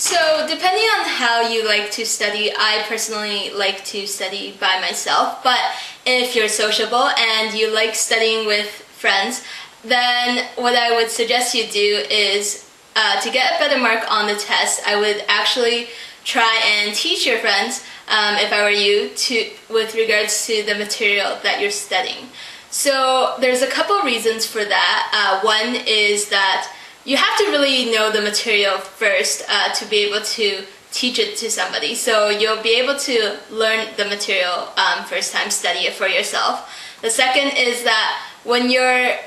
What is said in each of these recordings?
So depending on how you like to study, I personally like to study by myself. But if you're sociable and you like studying with friends, then what I would suggest you do is to get a better mark on the test, I would actually try and teach your friends, if I were you, with regards to the material that you're studying. So there's a couple reasons for that. One is that you have to really know the material first to be able to teach it to somebody. So you'll be able to learn the material first time, study it for yourself. The second is that when you're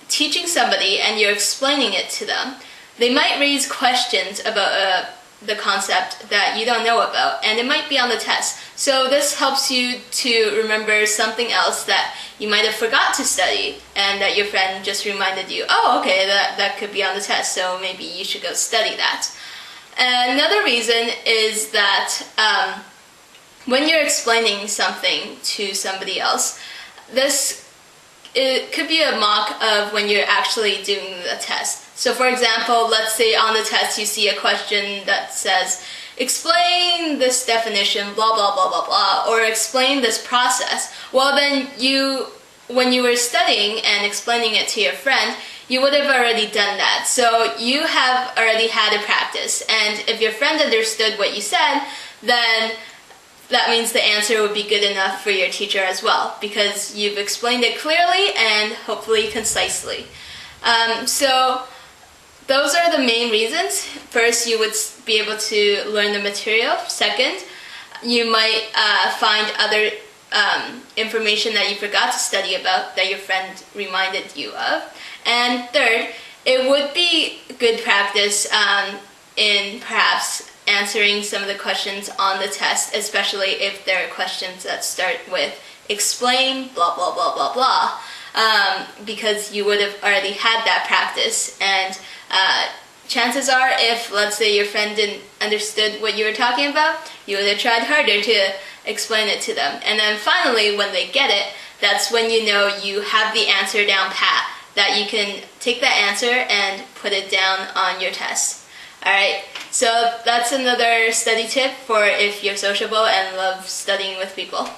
teaching somebody and you're explaining it to them, they might raise questions about the concept that you don't know about, and it might be on the test. So this helps you to remember something else that you might have forgot to study and that your friend just reminded you, oh, okay, that could be on the test, so maybe you should go study that. And another reason is that when you're explaining something to somebody else, it could be a mock of when you're actually doing the test. So for example, let's say on the test you see a question that says, explain this definition, blah, blah, blah, blah, blah, or explain this process. Well, then when you were studying and explaining it to your friend, you would have already done that. So you have already had a practice. And if your friend understood what you said, then that means the answer would be good enough for your teacher as well, because you've explained it clearly and hopefully concisely. So those are the main reasons. First, you would be able to learn the material. Second, you might find other information that you forgot to study about that your friend reminded you of. And third, it would be good practice in perhaps answering some of the questions on the test, especially if there are questions that start with explain, blah, blah, blah, blah, blah, because you would have already had that practice. And chances are, if, let's say, your friend didn't understood what you were talking about, you would have tried harder to explain it to them. And then finally, when they get it, that's when you know you have the answer down pat, that you can take that answer and put it down on your test. Alright, so that's another study tip for if you're sociable and love studying with people.